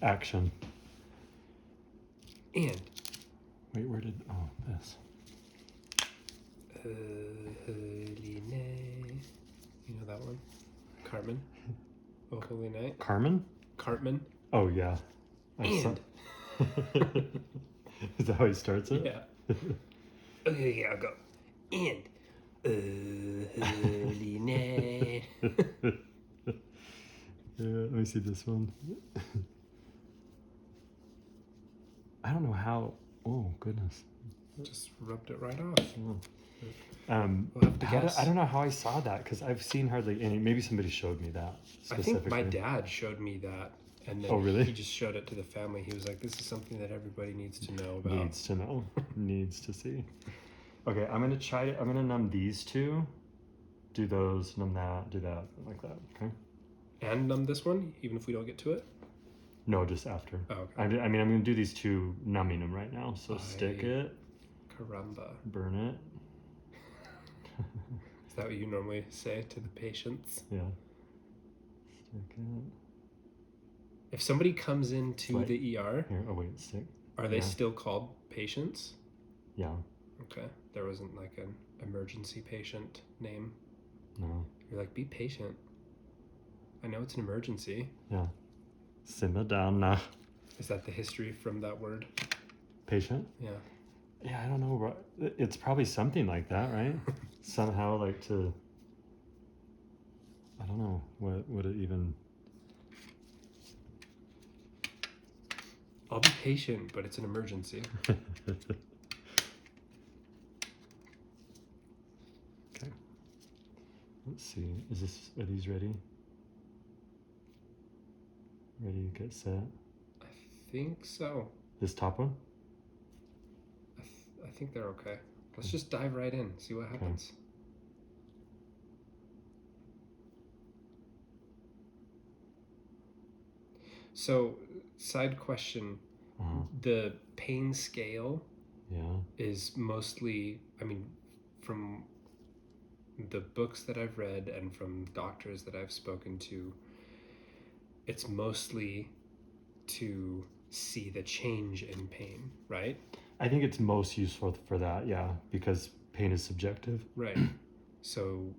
Action. And. Wait, where did... Oh, this. Holy night. You know that one? Carmen. Oh, holy night. Carmen? Cartman. Oh, yeah. And. Is that how he starts it? Yeah. Okay, yeah, I'll go. And. Holy night. Yeah, let me see this one. I don't know how... Oh, goodness. Just rubbed it right off. Oh. We'll have to guess. I don't know how I saw that, because I've seen hardly any. Maybe somebody showed me that specifically. I think my dad showed me that, and then Oh, really? he just showed it to the family. He was like, this is something that everybody needs to know about. Needs to know. Needs to see. Okay, I'm going to numb these two. Do those, numb that, do that, like that, okay? And numb this one, even if we don't get to it? No, just after. Oh, okay. I mean, I'm going to do these two, numbing them right now. So stick it. Caramba. Burn it. Is that what you normally say to the patients? Yeah. Stick it. If somebody comes into the ER, here, oh wait, stick. Are they still called patients? Yeah. Okay. There wasn't like an emergency patient name? No. You're like, be patient. I know it's an emergency. Yeah. Simmer down now. Is that the history from that word? Patient? Yeah. Yeah, I don't know. It's probably something like that, right? Somehow, like to... I don't know. What would it even... I'll be patient, but it's an emergency. Okay. Let's see. Are these ready? Ready, get set. I think so. This top one? I think they're okay. Let's just dive right in, see what happens. Okay. So, side question. The pain scale is mostly, I mean, from the books that I've read and from doctors that I've spoken to, it's mostly to see the change in pain, right? I think it's most useful for that, yeah, because pain is subjective. Right. So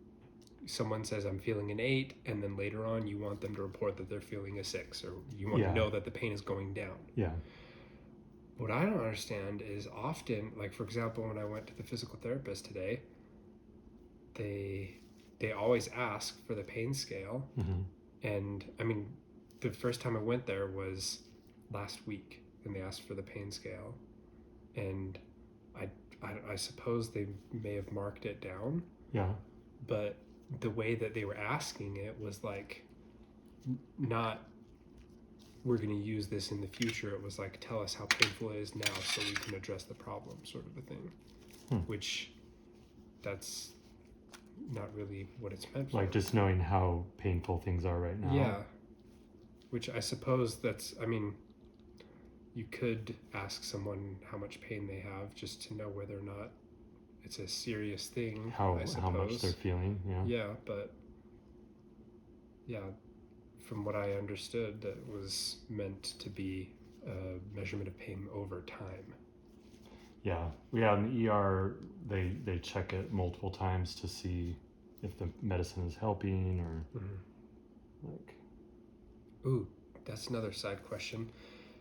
someone says, I'm feeling an 8, and then later on you want them to report that they're feeling a 6, or you want to know that the pain is going down. Yeah. What I don't understand is often, like for example, when I went to the physical therapist today, they always ask for the pain scale. And I mean, the first time I went there was last week, and they asked for the pain scale. And I suppose they may have marked it down. Yeah. But the way that they were asking it was like, not, we're going to use this in the future. It was like, tell us how painful it is now so we can address the problem, sort of a thing. Which, that's not really what it's meant for. Like just knowing how painful things are right now. Yeah. Which I suppose that's, I mean, you could ask someone how much pain they have just to know whether or not it's a serious thing. How much they're feeling, yeah. Yeah, but yeah, from what I understood, that was meant to be a measurement of pain over time. Yeah, in the ER, they check it multiple times to see if the medicine is helping or like. Ooh, that's another side question.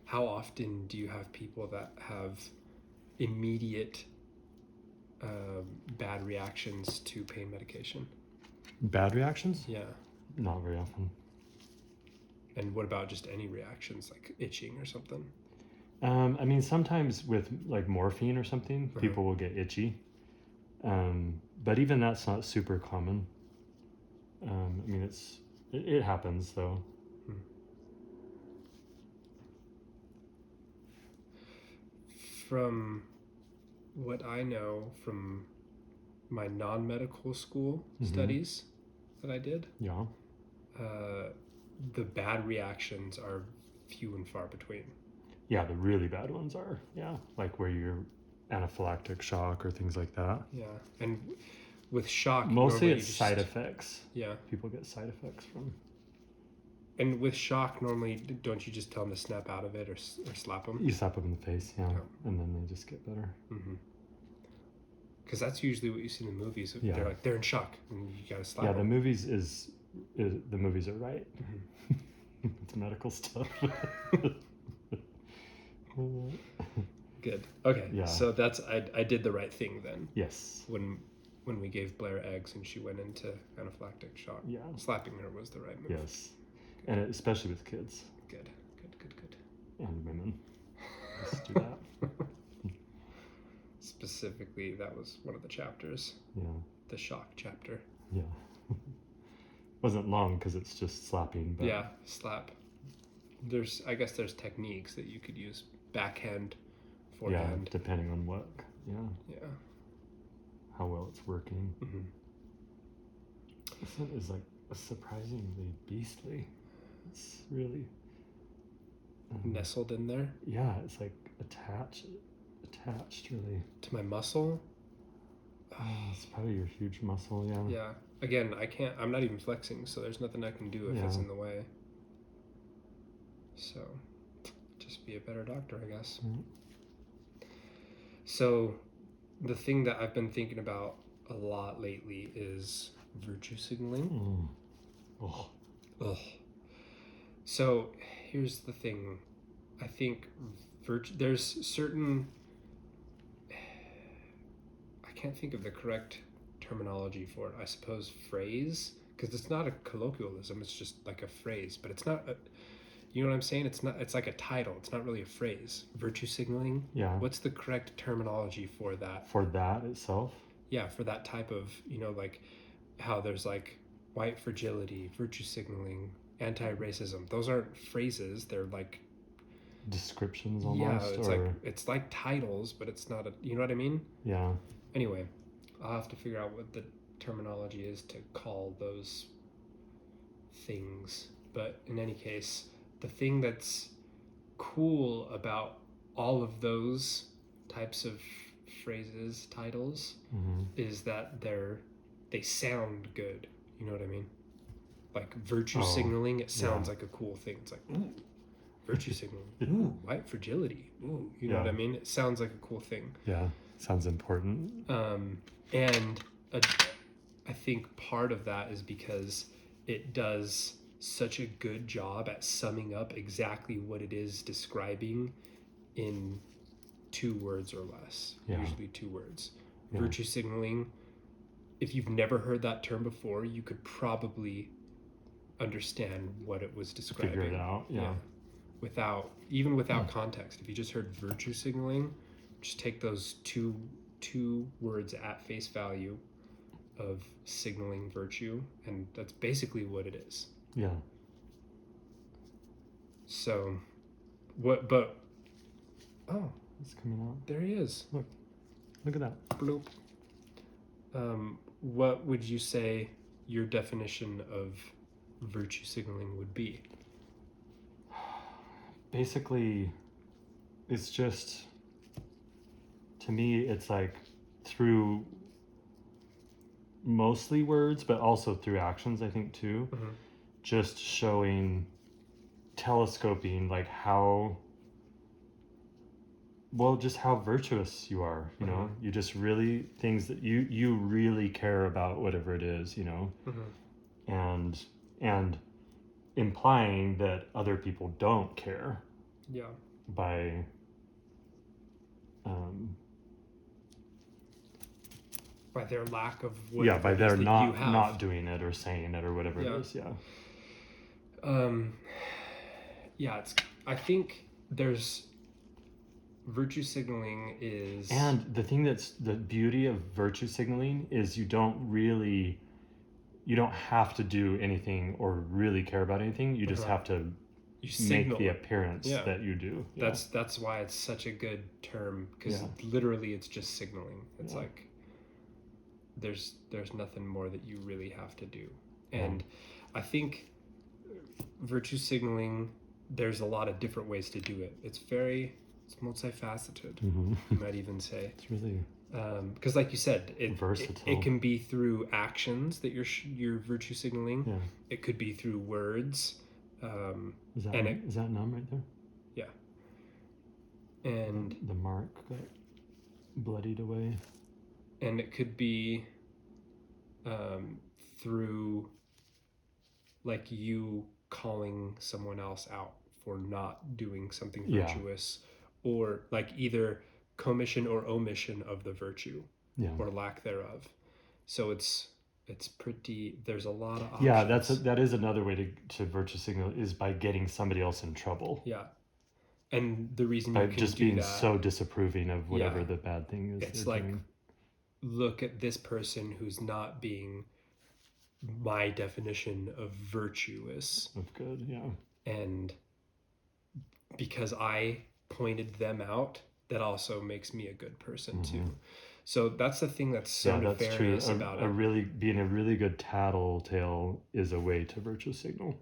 How often do you have people that have immediate bad reactions to pain medication? Bad reactions? Yeah. Not very often. And what about just any reactions, like itching or something? I mean, sometimes with like morphine or something, people will get itchy. But even that's not super common. I mean, it happens though. From what I know from my non-medical school studies that I did, the bad reactions are few and far between. Yeah, the really bad ones are, like where you're anaphylactic shock or things like that. Yeah, and with shock, mostly it's side effects. Yeah. People get side effects from. And with shock, normally, don't you just tell them to snap out of it or slap them? You slap them in the face, yeah, and then they just get better. Because that's usually what you see in the movies. Yeah. They're in shock, and you gotta slap them. The movies the movies are right. It's medical stuff. Good. Okay. Yeah. So that's I did the right thing then. Yes. When we gave Blair eggs and she went into anaphylactic shock. Yeah. Slapping her was the right move. Yes. And especially with kids. Good. And women. Let's do that. Specifically, that was one of the chapters. Yeah. The shock chapter. Yeah. Wasn't long because it's just slapping. But yeah, slap. I guess there's techniques that you could use. Backhand, forehand. Yeah, depending on what. Yeah. Yeah. How well it's working. This one is like surprisingly beastly. It's really nestled in there. Yeah, it's like attached really to my muscle. It's probably your huge muscle. Yeah. Again, I'm not even flexing, so there's nothing I can do if it's in the way. So just be a better doctor, I guess. So the thing that I've been thinking about a lot lately is virtue signaling. So here's the thing. I think there's certain, I can't think of the correct terminology for it. I suppose phrase, because it's not a colloquialism. It's just like a phrase, but it's not you know what I'm saying? It's like a title. It's not really a phrase. Virtue signaling. Yeah. What's the correct terminology for that? For that itself? Yeah, for that type of, like how there's like white fragility, virtue signaling, anti-racism. Those aren't phrases. They're like descriptions almost. Yeah, it's like titles, but it's not you know what I mean? Yeah. Anyway, I'll have to figure out what the terminology is to call those things. But in any case, the thing that's cool about all of those types of phrases, titles, is that they sound good. You know what I mean? Like virtue signaling, it sounds like a cool thing. It's like, ooh, virtue signaling. Ooh, white fragility. Ooh, you know what I mean? It sounds like a cool thing. Yeah, sounds important. And I think part of that is because it does such a good job at summing up exactly what it is describing in 2 words or less. Usually 2 words. Virtue signaling, if you've never heard that term before, you could probably understand what it was describing. Figure it out, Without context. If you just heard virtue signaling, just take those two words at face value of signaling virtue, and that's basically what it is. Yeah. So, it's coming out. There he is. Look at that. Bloop. What would you say your definition of virtue signaling would be? Basically, it's just, to me, it's like through mostly words, but also through actions, I think, too. Just telescoping, like just how virtuous you are, you know? You just really, things that you really care about, whatever it is, you know? And implying that other people don't care. Yeah. By their lack of by their not doing it or saying it or whatever it is. I think there's virtue signaling is, and the thing that's the beauty of virtue signaling is you don't have to do anything or really care about anything. You just have to make the appearance that you do. That's why it's such a good term, because literally it's just signaling. It's like there's nothing more that you really have to do. And I think virtue signaling, there's a lot of different ways to do it. It's multifaceted. You might even say it's really because, like you said, versatile. It can be through actions that you're virtue signaling. It could be through words. Is that and is that numb right there? Yeah. And the mark got bloodied away. And it could be through like you calling someone else out for not doing something virtuous, or like either commission or omission of the virtue, or lack thereof. So it's pretty, there's a lot of options. That is another way to virtue signal, is by getting somebody else in trouble. And the reason by you can just do being that, so disapproving of whatever the bad thing is. It's like doing. Look at this person who's not being my definition of virtuous, of good, and because I pointed them out, that also makes me a good person too. So that's the thing that's so nefarious about it. Being a really good tattletale is a way to virtue signal.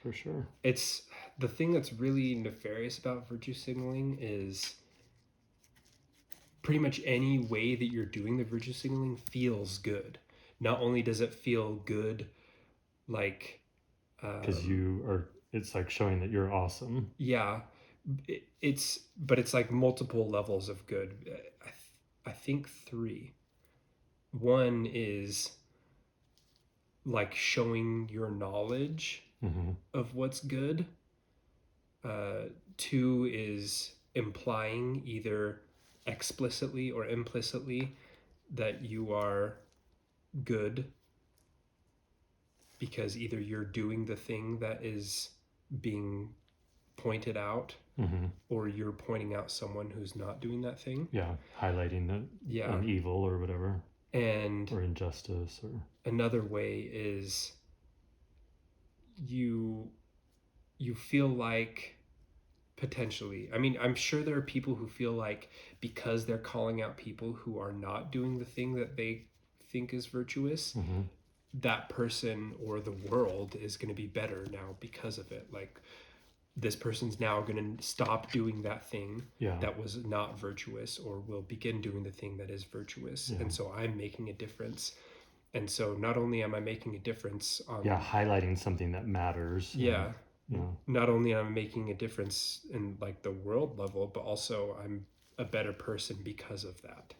For sure. It's the thing that's really nefarious about virtue signaling is pretty much any way that you're doing the virtue signaling feels good. Not only does it feel good, like because it's like showing that you're awesome. But it's like multiple levels of good. I think 3. One is like showing your knowledge of what's good. 2 is implying either explicitly or implicitly that you are good, because either you're doing the thing that is being pointed out, or you're pointing out someone who's not doing that thing. Highlighting an evil or whatever, or injustice. Or another way is you feel like, potentially, I mean, I'm sure there are people who feel like because they're calling out people who are not doing the thing that they think is virtuous, that person or the world is going to be better now because of it. Like, this person's now going to stop doing that thing that was not virtuous, or will begin doing the thing that is virtuous. And so I'm making a difference. And so not only am I making a difference on highlighting something that matters. Not only am I making a difference in like the world level, but also I'm a better person because of that.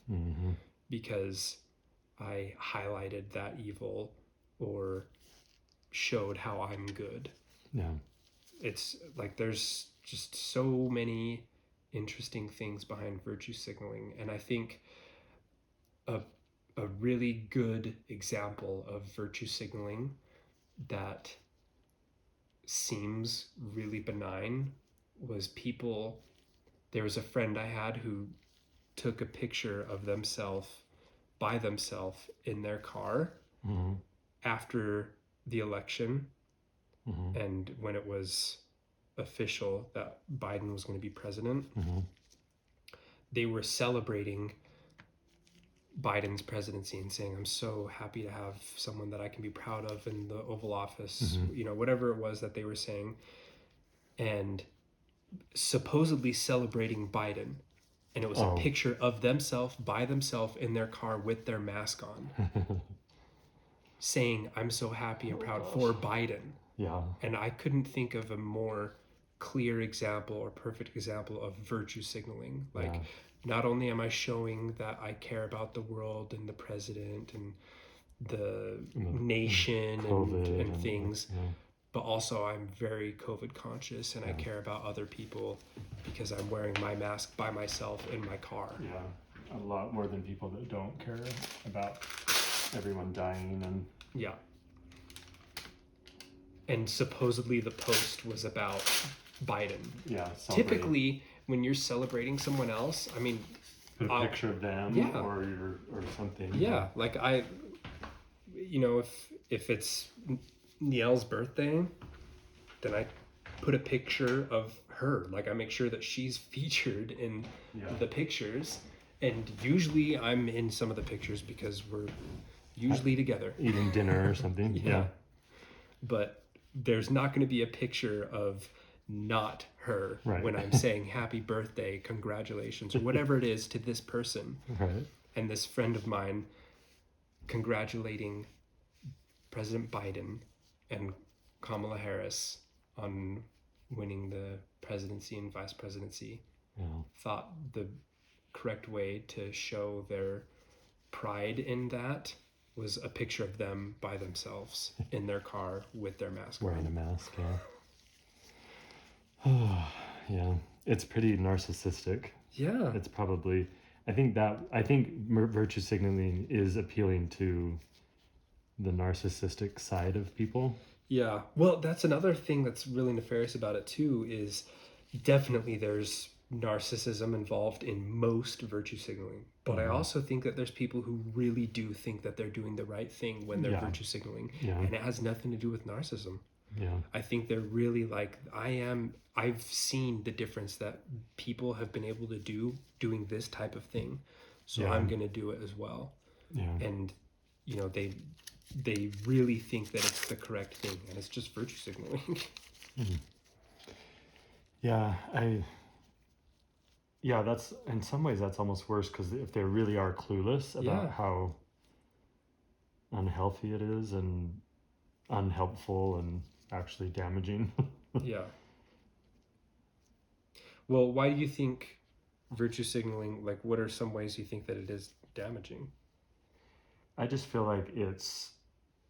Because I highlighted that evil or showed how I'm good. It's like there's just so many interesting things behind virtue signaling. And I think a really good example of virtue signaling that seems really benign was there was a friend I had who took a picture of by themselves in their car after the election, and when it was official that Biden was going to be president. They were celebrating Biden's presidency and saying, I'm so happy to have someone that I can be proud of in the Oval Office, whatever it was that they were saying, and supposedly celebrating Biden. And it was a picture of themselves by themselves in their car with their mask on, saying, I'm so happy and proud for Biden. And I couldn't think of a more clear example or perfect example of virtue signaling. Like, not only am I showing that I care about the world and the president and the nation and things, but also I'm very COVID conscious, and I care about other people because I'm wearing my mask by myself in my car. A lot more than people that don't care about everyone dying. And and supposedly the post was about Biden. Typically, when you're celebrating someone else, I mean, put a picture of them or something. Like if it's Nielle's birthday, then I put a picture of her. Like, I make sure that she's featured in the pictures, and usually I'm in some of the pictures because we're usually together eating dinner or something. But there's not going to be a picture of not her when I'm saying happy birthday, congratulations, or whatever it is to this person. And this friend of mine congratulating President Biden and Kamala Harris on winning the presidency and vice presidency Yeah. thought the correct way to show their pride in that was a picture of them by themselves in their car with their mask Wearing a on. mask, yeah. Yeah. It's pretty narcissistic. Yeah. It's probably, I think virtue signaling is appealing to the narcissistic side of people. Yeah. Well, that's another thing that's really nefarious about it too, is definitely there's narcissism involved in most virtue signaling. But I also think that there's people who really do think that they're doing the right thing when they're virtue signaling. Yeah. And it has nothing to do with narcissism. Yeah. I think they're really like, I've seen the difference that people have been able to do doing this type of thing. So Yeah. I'm going to do it as well. Yeah. And, you know, they really think that it's the correct thing, and it's just virtue signaling. Yeah, that's, in some ways that's almost worse, because if they really are clueless about how unhealthy it is and unhelpful and actually damaging. Yeah. Well, why do you think virtue signaling, like, what are some ways you think that it is damaging? I just feel like it's,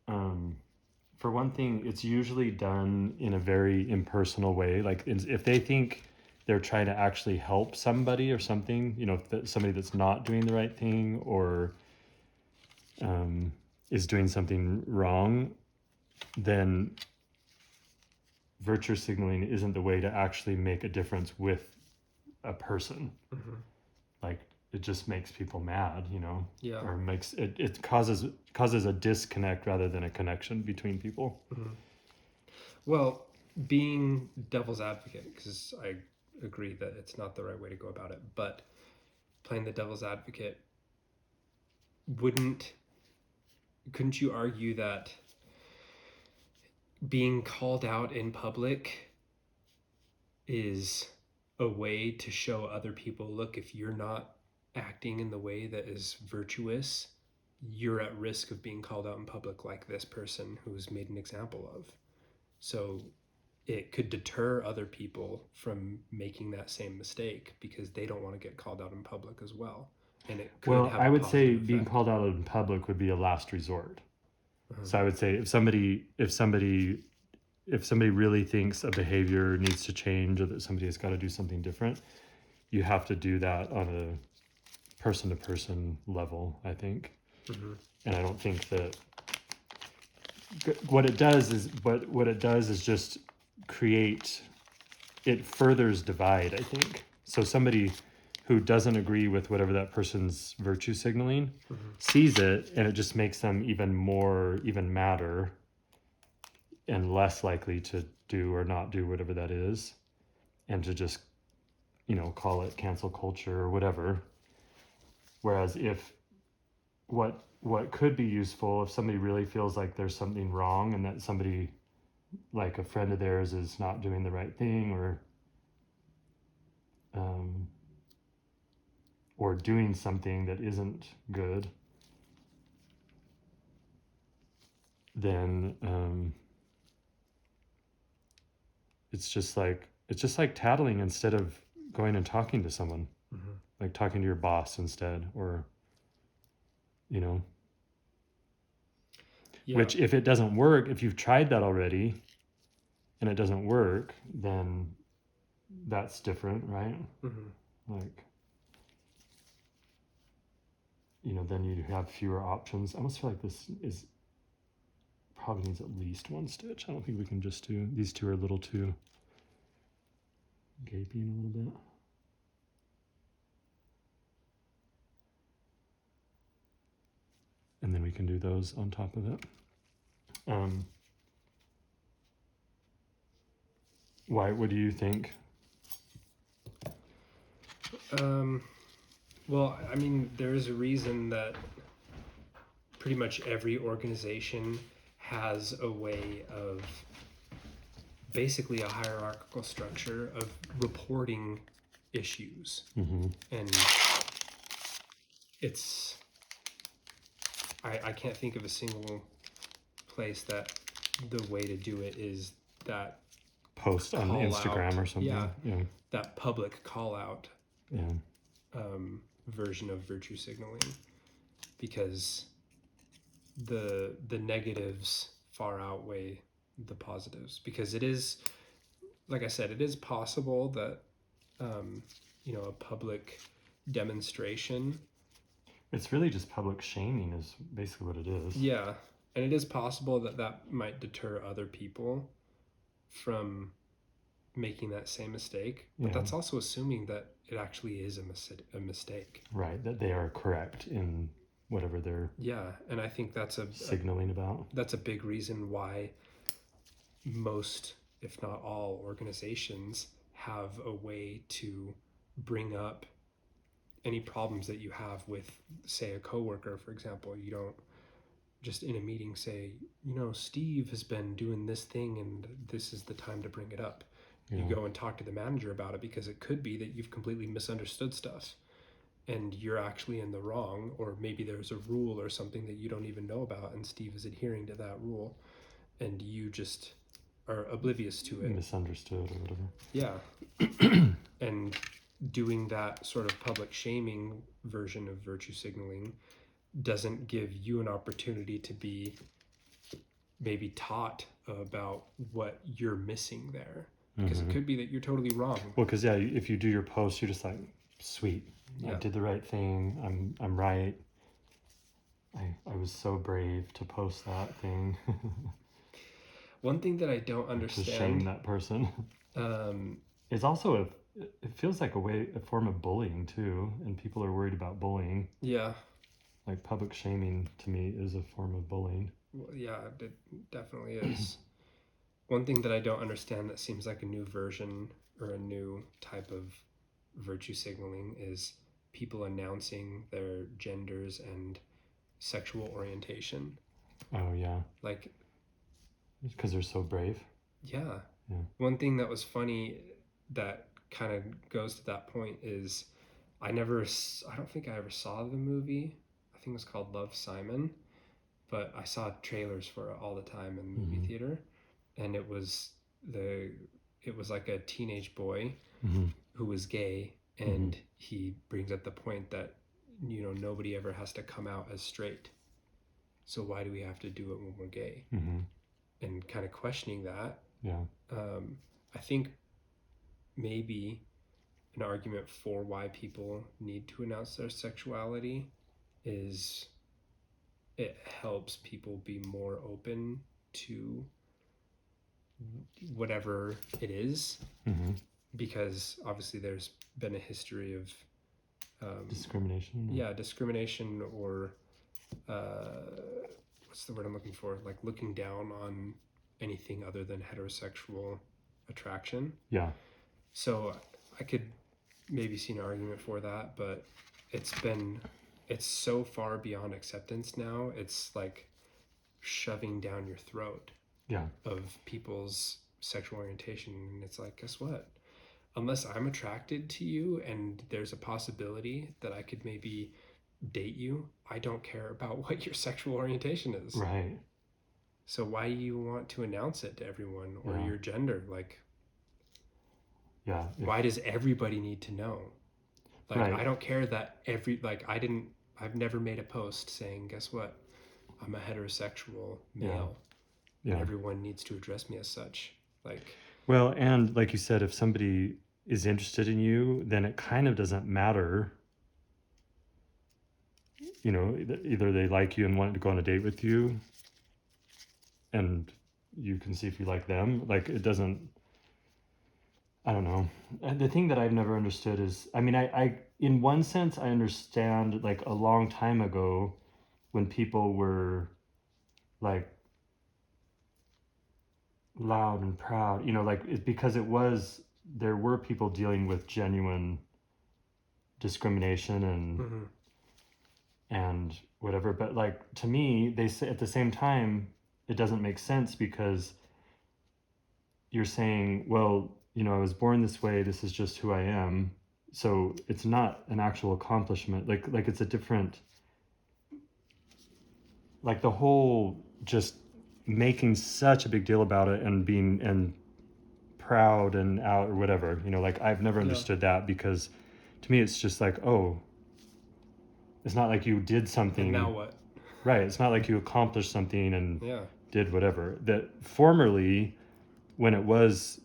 for one thing, it's usually done in a very impersonal way. Like, if they think they're trying to actually help somebody or something, you know, somebody that's not doing the right thing, or is doing something wrong, then virtue signaling isn't the way to actually make a difference with a person. Like, it just makes people mad, you know. Yeah. Or makes it causes a disconnect rather than a connection between people. Well, being devil's advocate, because I agree that it's not the right way to go about it, but playing the devil's advocate, couldn't you argue that being called out in public is a way to show other people, look, if you're not acting in the way that is virtuous, you're at risk of being called out in public like this person who's made an example of. So it could deter other people from making that same mistake because they don't want to get called out in public as well. And it could have I would say effect. being called out in public would be a last resort. So I would say if somebody really thinks a behavior needs to change, or that somebody has got to do something different, you have to do that on a person-to-person level, I think. And I don't think that what it does is just it furthers divide, I think. So somebody who doesn't agree with whatever that person's virtue signaling sees it, and it just makes them even madder and less likely to do or not do whatever that is, and to just, you know, call it cancel culture or whatever. Whereas if what could be useful, if somebody really feels like there's something wrong, and that somebody, like a friend of theirs, is not doing the right thing, or doing something that isn't good, then it's just like tattling instead of going and talking to someone, like talking to your boss instead, or, you know. Which, if it doesn't work, if you've tried that already and it doesn't work, then that's different, right? Like, you know, then you have fewer options. I almost feel like this probably needs at least one stitch. I don't think we can just do, these two are a little too gaping a little bit. And then we can do those on top of it. What do you think? Well, I mean, there is a reason that pretty much every organization has a way of basically a hierarchical structure of reporting issues. And it's, I can't think of a single place that the way to do it is that post on call Instagram out, or something. Yeah. that public call out Yeah. version of virtue signaling, because the negatives far outweigh the positives, because it is, like I said, it is possible that a public demonstration, It's really just public shaming is basically what it is. yeah, and it is possible that that might deter other people from making that same mistake, but that's also assuming that it actually is a mistake, right? That they are correct in whatever they're and I think that's signaling about. That's a big reason why most, if not all, organizations have a way to bring up any problems that you have with, say, a coworker, for example. You don't just in a meeting say, Steve has been doing this thing and this is the time to bring it up. You go and talk to the manager about it, because it could be that you've completely misunderstood stuff and you're actually in the wrong, or maybe there's a rule or something that you don't even know about and Steve is adhering to that rule and you just are oblivious to it. Misunderstood or whatever. Yeah. And doing that sort of public shaming version of virtue signaling doesn't give you an opportunity to be maybe taught about what you're missing there, because it could be that you're totally wrong. Well, because if you do your post, you're just like, sweet, I did the right thing. I'm right. I was so brave to post that thing. One thing that I don't understand, to shame that person, is also it feels like a form of bullying too, and people are worried about bullying. Yeah. Like public shaming to me is a form of bullying. Well, yeah, it definitely is. One thing that I don't understand that seems like a new version or a new type of virtue signaling is people announcing their genders and sexual orientation. Oh, yeah. Like, because they're so brave. Yeah. One thing that was funny that kind of goes to that point is I don't think I ever saw the movie. I think it was called Love, Simon, but I saw trailers for it all the time in the movie theater, and it was like a teenage boy who was gay, and he brings up the point that nobody ever has to come out as straight, so why do we have to do it when we're gay? And kind of questioning that. I think maybe an argument for why people need to announce their sexuality is it helps people be more open to whatever it is, because obviously there's been a history of discrimination. Discrimination, or what's the word I'm looking for? Like looking down on anything other than heterosexual attraction. Yeah. So I could maybe see an argument for that, but it's so far beyond acceptance now. It's like shoving down your throat of people's sexual orientation. And it's like, guess what? Unless I'm attracted to you and there's a possibility that I could maybe date you, I don't care about what your sexual orientation is. Right. So why do you want to announce it to everyone, or your gender? Like, why does everybody need to know? Like, I don't care that I've never made a post saying, guess what? I'm a heterosexual male. Yeah. Everyone needs to address me as such. Like, well, and like you said, if somebody is interested in you, then it kind of doesn't matter. Either they like you and want to go on a date with you, and you can see if you like them. Like, it doesn't, I don't know. The thing that I've never understood is, I in one sense, I understand, like, a long time ago when people were, like, loud and proud, because there were people dealing with genuine discrimination and whatever. But, like, to me, they say at the same time, it doesn't make sense, because you're saying, well, I was born this way, this is just who I am. So it's not an actual accomplishment. Like it's a different, like the whole just making such a big deal about it and proud and out or whatever, you know, like I've never understood that, because to me it's just like, oh, it's not like you did something. And now what? Right. It's not like you accomplished something and Yeah. did whatever. That formerly, when it was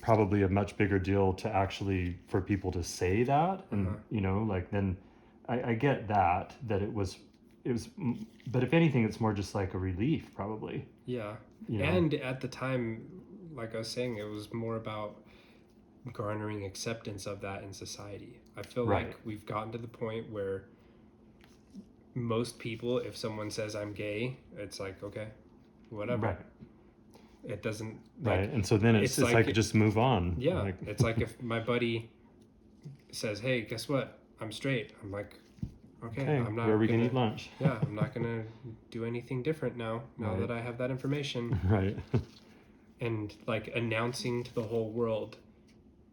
probably a much bigger deal to actually for people to say that, and you know, like then I get that it was, but if anything, it's more just like a relief, probably. Yeah. You know? And at the time, like I was saying, it was more about garnering acceptance of that in society. I feel like we've gotten to the point where most people, if someone says I'm gay, it's like, okay, whatever. Right. It doesn't, like, right. And so then it's like just move on. Yeah. Like, It's like if my buddy says, hey, guess what? I'm straight. I'm like, okay, I'm not. Where are we gonna eat lunch? Yeah, I'm not gonna do anything different now that I have that information. Right. And like announcing to the whole world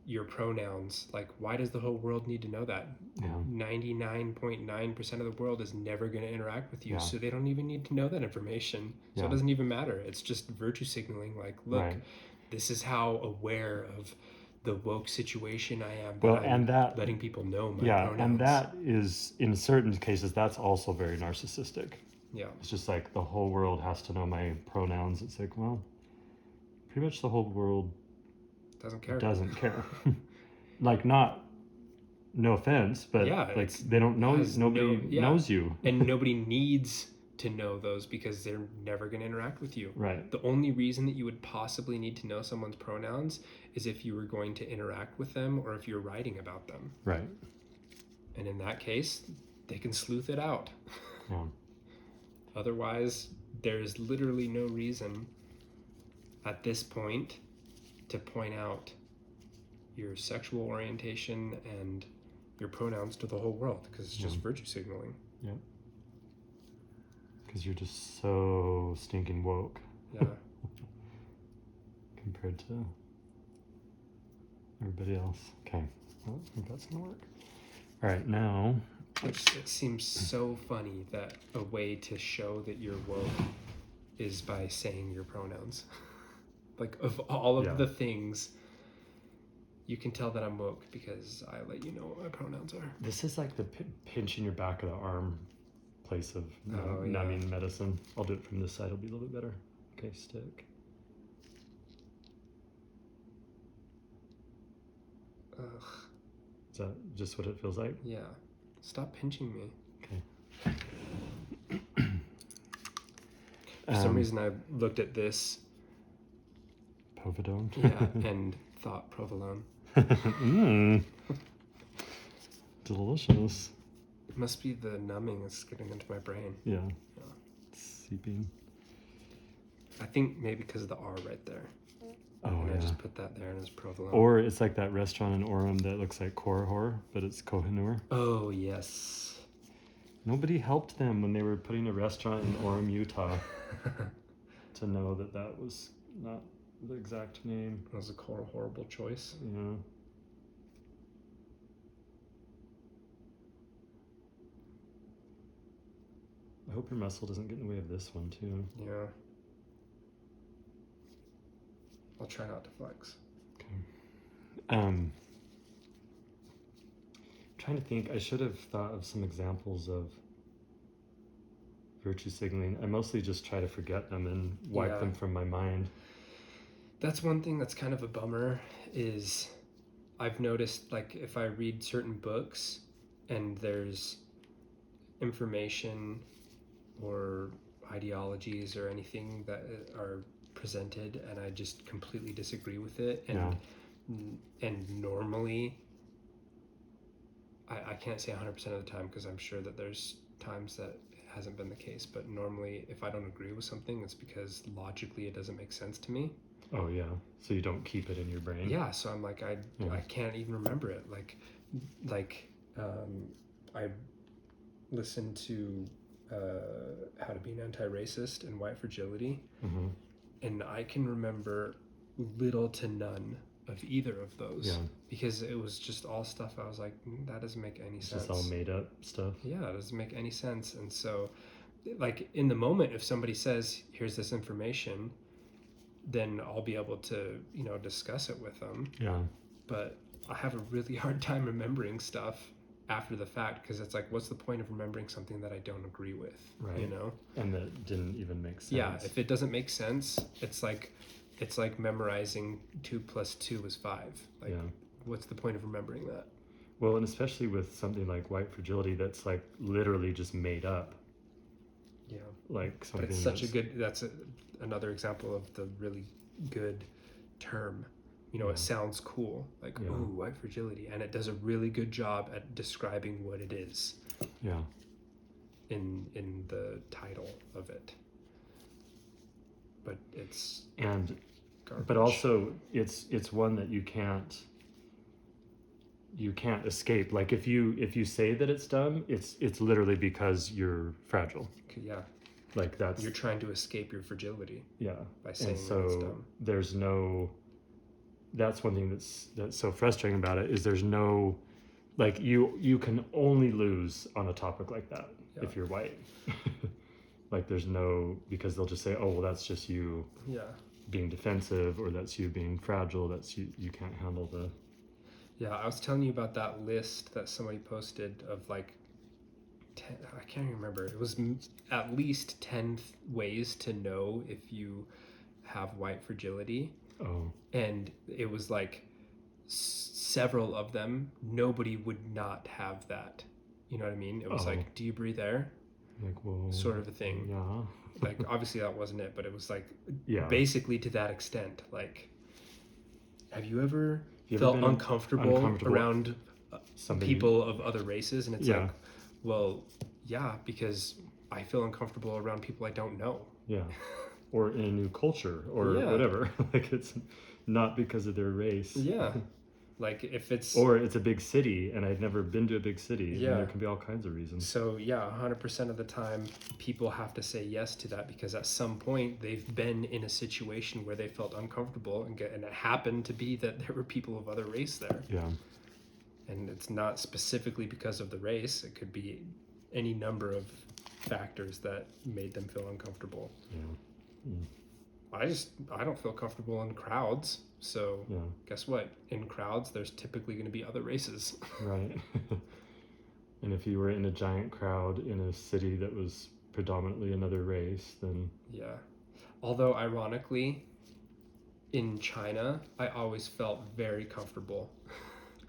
your pronouns, like, why does the whole world need to know that? 99.9% of the world is never going to interact with you, so they don't even need to know that information. So it doesn't even matter. It's just virtue signaling, like, look, this is how aware of the woke situation I am, that I'm letting people know my pronouns. And that is, in certain cases, that's also very narcissistic. Yeah. It's just like the whole world has to know my pronouns. It's like, well, pretty much the whole world doesn't care. Like, not, no offense, but like they don't know, nobody knows you. And nobody needs to know those, because they're never going to interact with you. Right. The only reason that you would possibly need to know someone's pronouns is if you were going to interact with them, or if you're writing about them. Right. And in that case, they can sleuth it out. Yeah. Otherwise, there's literally no reason at this point to point out your sexual orientation and your pronouns to the whole world, because it's just virtue signaling. Yep. Because you're just so stinking woke. Yeah. Compared to everybody else. Okay. Well, I think that's gonna work. All right, now. It seems so funny that a way to show that you're woke is by saying your pronouns. Like, of all of the things, you can tell that I'm woke because I let you know what my pronouns are. This is like the pinch in your back of the arm place of numbing medicine. I'll do it from this side. It'll be a little bit better. Okay, stick. Ugh. Is that just what it feels like? Yeah. Stop pinching me. Okay. For some reason, I looked at this. Povidone? Yeah, and thought provolone. Delicious. It must be the numbing that's getting into my brain. Yeah. It's seeping. I think maybe because of the R right there. Oh, and I just put that there and it's provolone. Or it's like that restaurant in Orem that looks like Korihor, but it's Kohinoor. Oh, yes. Nobody helped them when they were putting a restaurant in Orem, Utah to know that that was not the exact name. That was a horrible choice. Yeah. I hope your muscle doesn't get in the way of this one, too. Yeah. I'll try not to flex. Okay. Trying to think, I should have thought of some examples of virtue signaling. I mostly just try to forget them and wipe them from my mind. That's one thing that's kind of a bummer, is I've noticed, like, if I read certain books and there's information or ideologies or anything that are presented and I just completely disagree with it, and normally I can't say 100% of the time, because I'm sure that there's times that it hasn't been the case, but normally if I don't agree with something, it's because logically it doesn't make sense to me. Oh yeah, so you don't keep it in your brain. Yeah, so I'm like, I can't even remember it. I listened to How to Be an Anti-Racist and White Fragility, and I can remember little to none of either of those, because it was just all stuff I was like, that doesn't make any sense. Just all made up stuff. Yeah, it doesn't make any sense. And so, like, in the moment, if somebody says, here's this information, then I'll be able to, discuss it with them. Yeah. But I have a really hard time remembering stuff after the fact, because it's like, what's the point of remembering something that I don't agree with? Right. And that didn't even make sense. Yeah, if it doesn't make sense, it's like memorizing 2 + 2 is 5. Like, what's the point of remembering that? Well, and especially with something like white fragility that's like literally just made up. Yeah. Like something. But it's that's another example of the really good term. It sounds cool, like, ooh, white fragility, and it does a really good job at describing what it is. Yeah. In the title of it. But it's garbage. But also it's one that you can't escape. Like if you say that it's dumb, it's literally because you're fragile. Yeah. Like you're trying to escape your fragility. Yeah. By saying and so that it's dumb. There's no. That's one thing that's so frustrating about it, is there's no, like, you can only lose on a topic like that if you're white. Like there's no, because they'll just say, oh well, that's just you being defensive, or that's you being fragile, that's you can't handle the. Yeah, I was telling you about that list that somebody posted of like 10, I can't even remember. It was at least 10 ways to know if you have white fragility. Oh. And it was like several of them, nobody would not have that. You know what I mean? It was like, do you breathe air? Like, well, sort of a thing. Yeah. Like, obviously that wasn't it, but it was like, basically to that extent. Like, have you ever felt uncomfortable around people of other races? And it's like, well, yeah, because I feel uncomfortable around people I don't know. Yeah. Or in a new culture, or whatever. Like, it's not because of their race. Yeah. Like, if it's... Or it's a big city, and I've never been to a big city. Yeah. And there can be all kinds of reasons. So, 100% of the time, people have to say yes to that, because at some point, they've been in a situation where they felt uncomfortable, and it happened to be that there were people of other race there. Yeah. And it's not specifically because of the race. It could be any number of factors that made them feel uncomfortable. Yeah. I don't feel comfortable in crowds, so guess what? In crowds, there's typically going to be other races. Right. And if you were in a giant crowd in a city that was predominantly another race, then... Yeah. Although, ironically, in China, I always felt very comfortable.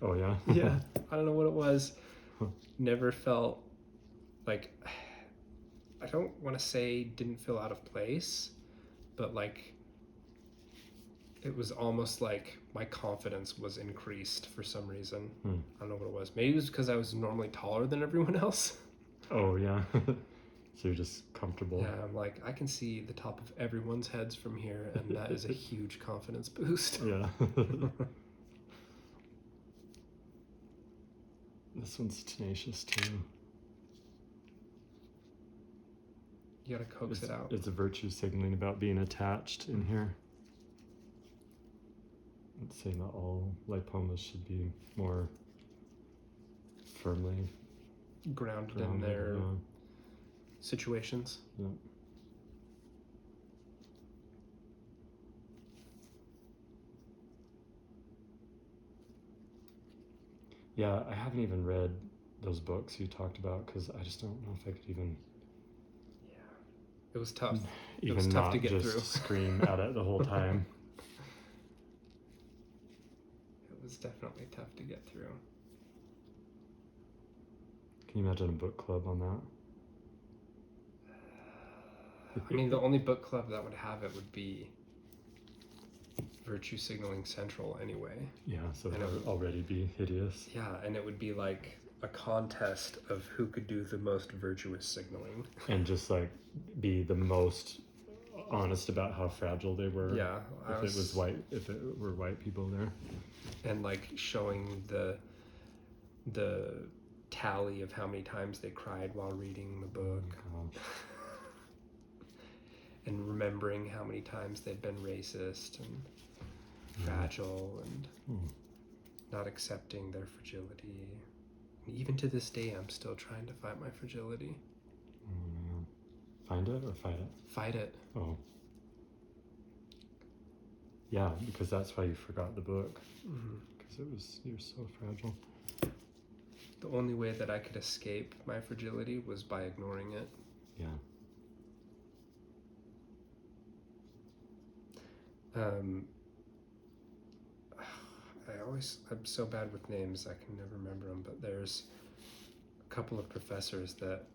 Oh, yeah? Yeah. I don't know what it was. Never felt like... I don't want to say didn't feel out of place, but like it was almost like my confidence was increased for some reason. I don't know what it was. Maybe it was because I was normally taller than everyone else. Oh, yeah. So you're just comfortable. Yeah, I'm like, I can see the top of everyone's heads from here, and that is a huge confidence boost. Yeah. This one's tenacious too. You gotta coax it out. It's a virtue signaling about being attached in here. It's saying that all lipomas should be more firmly grounded in their situations. Yeah. Yeah, I haven't even read those books you talked about, because I just don't know if I could even... It was tough. Even it was tough to get just through. Scream at it the whole time. It was definitely tough to get through. Can you imagine a book club on that? I mean, the only book club that would have it would be Virtue Signaling Central anyway. Yeah, so it would already be hideous. Yeah, and it would be like a contest of who could do the most virtuous signaling. And just like be the most honest about how fragile they were. Yeah. If it were white people there. And like showing the tally of how many times they cried while reading the book. Oh, and remembering how many times they'd been racist and fragile and not accepting their fragility. Even to this day, I'm still trying to fight my fragility. Find it or fight it? Fight it. Oh. Yeah, because that's why you forgot the book. Mm-hmm. Because you're so fragile. The only way that I could escape my fragility was by ignoring it. Yeah. I'm so bad with names, I can never remember them, but there's a couple of professors that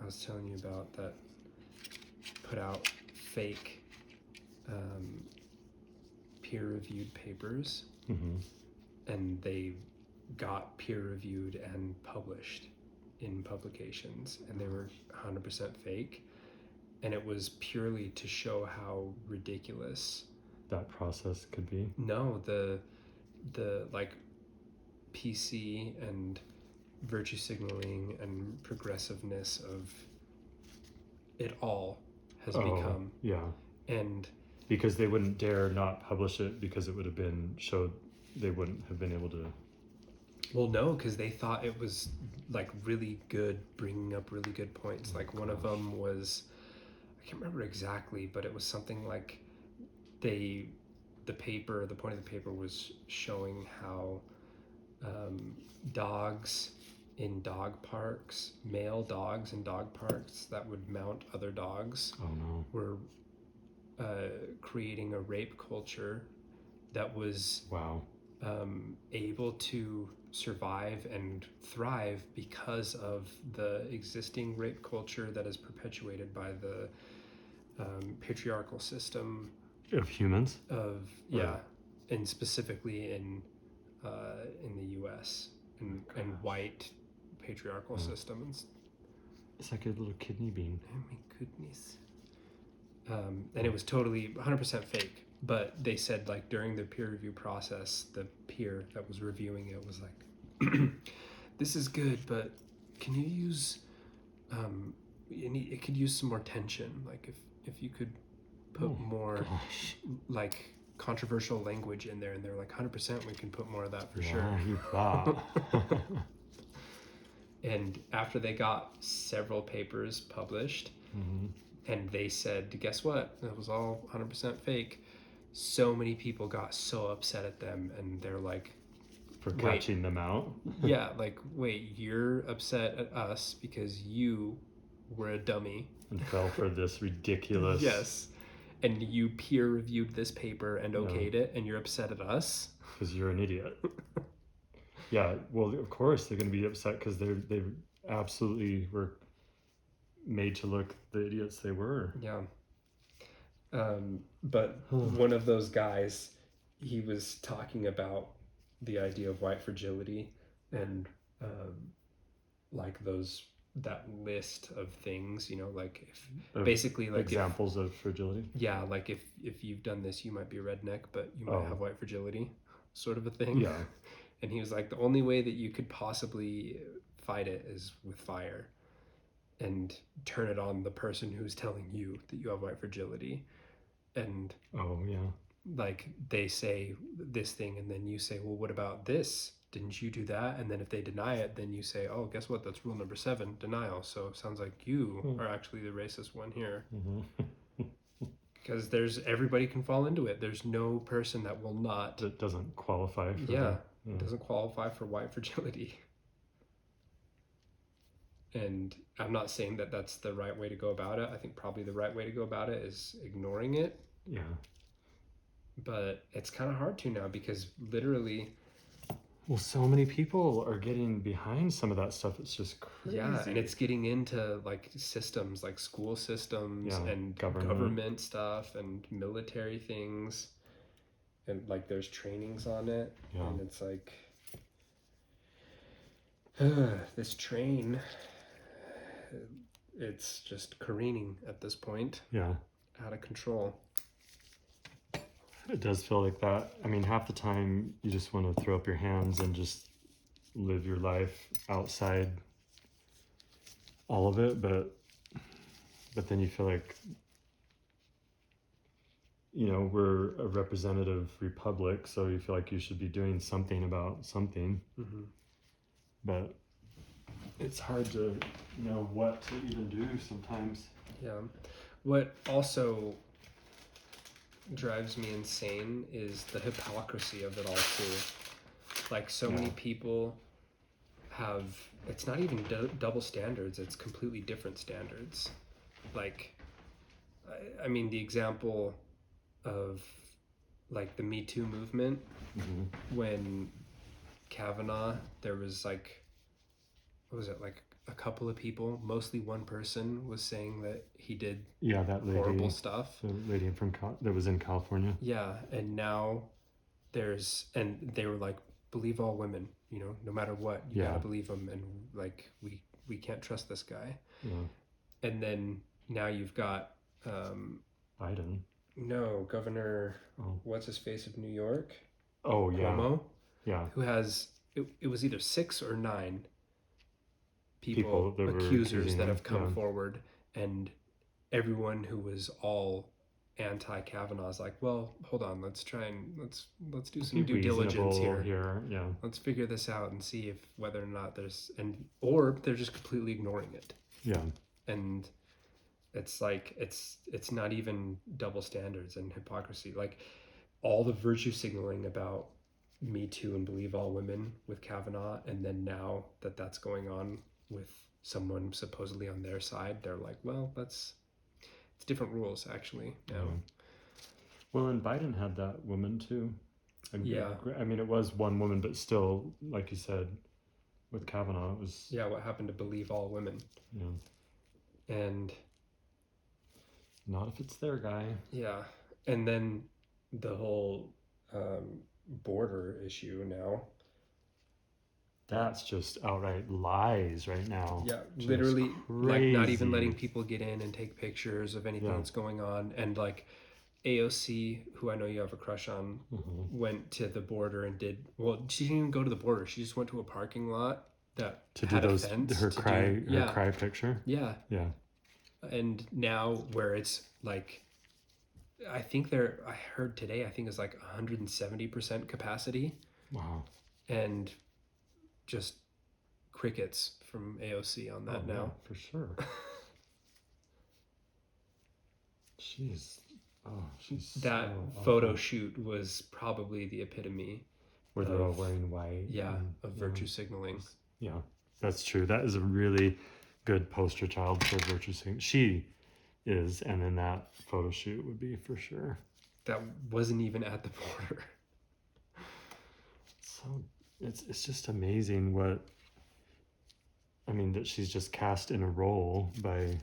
I was telling you about that put out fake peer-reviewed papers, and they got peer-reviewed and published in publications, and they were 100% fake, and it was purely to show how ridiculous that process could be. No, the like PC and virtue signaling and progressiveness of it all has become. Yeah. And because they wouldn't dare not publish it because it would have been showed they wouldn't have been able to. Well, no, because they thought it was like really good, bringing up really good points. Like one of them was, I can't remember exactly, but it was something like the point of the paper was showing how dogs in dog parks, male dogs in dog parks that would mount other dogs, were creating a rape culture that was able to survive and thrive because of the existing rape culture that is perpetuated by the patriarchal system of humans. And specifically in the U.S. and white patriarchal systems. It's like a little kidney bean. Oh my goodness. And it was totally 100% fake. But they said, like, during the peer review process, the peer that was reviewing it was like, this is good, but can you use, it could use some more tension. Like, if you could put more, like, controversial language in there, and they're like, 100% we can put more of that for sure. And after they got several papers published, and they said, guess what? It was all 100% fake. So many people got so upset at them, and they're like, for catching them out. Yeah, like, wait, you're upset at us because you were a dummy and fell for this ridiculous. Yes, and you peer reviewed this paper and okayed it, and you're upset at us because you're an idiot. Yeah, well, of course they're going to be upset because they absolutely were made to look the idiots they were. Yeah. But one of those guys, he was talking about the idea of white fragility and like that list of things, like basically like examples of fragility. Yeah, like if you've done this, you might be a redneck, but you might have white fragility, sort of a thing. Yeah. And he was like, the only way that you could possibly fight it is with fire and turn it on the person who's telling you that you have white fragility. And like they say this thing, and then you say, well, what about this? Didn't you do that? And then if they deny it, then you say, oh, guess what? That's rule number 7, denial. So it sounds like you are actually the racist one here. Because everybody can fall into it. There's no person that will not. That doesn't qualify for doesn't qualify for white fragility. And I'm not saying that that's the right way to go about it. I think probably the right way to go about it is ignoring it. Yeah. But it's kind of hard to now because literally... Well, so many people are getting behind some of that stuff. It's just crazy. Yeah, and it's getting into like systems, like school systems and government stuff and military things. And like there's trainings on it. Yeah. And it's like... this train... It's just careening at this point. Yeah. Out of control. It does feel like that. I mean, half the time you just want to throw up your hands and just live your life outside all of it, but then you feel like, we're a representative republic, so you feel like you should be doing something about something. But it's hard to know what to even do sometimes. Yeah. What also drives me insane is the hypocrisy of it all too. Like so many people have, it's not even double standards, it's completely different standards. Like, I mean, the example of like the Me Too movement, when Kavanaugh, there was like, what was it, like a couple of people, mostly one person, was saying that he did that lady, horrible stuff. the lady that was in California. Yeah, and now and they were like, believe all women, you know, no matter what, you gotta believe them, and like we can't trust this guy. And then now you've got Biden. No, Governor, what's his face of New York? Oh yeah. Cuomo. Yeah. Who has it was either 6 or 9 people accusers that have come forward, and everyone who was all anti-Kavanaugh is like, well, hold on, let's try and let's do some due diligence here. Yeah. Let's figure this out and see if whether or not or they're just completely ignoring it. Yeah. And it's like it's not even double standards and hypocrisy. Like all the virtue signaling about Me Too and believe all women with Kavanaugh, and then now that's going on with someone supposedly on their side, they're like, well, it's different rules actually now. Well, and Biden had that woman too. Yeah. I mean, it was one woman, but still, like you said, with Kavanaugh, it was... Yeah, what happened to believe all women? Yeah. And... Not if it's their guy. Yeah. And then the whole border issue now. That's just outright lies right now. Yeah, just literally, like not even letting people get in and take pictures of anything that's going on. And like AOC, who I know you have a crush on, went to the border and she didn't even go to the border. She just went to a parking lot that had a fence her cry picture. Yeah. Yeah. And now where it's like, I heard today, I think it's like 170% capacity. Wow. And just crickets from AOC on that now. Yeah, for sure. She's that so photo shoot was probably the epitome. Where they're all wearing white. Yeah, of virtue signaling. Yeah, that's true. That is a really good poster child for virtue signaling. She is, and then that photo shoot would be for sure. That wasn't even at the border. So it's just amazing that she's just cast in a role by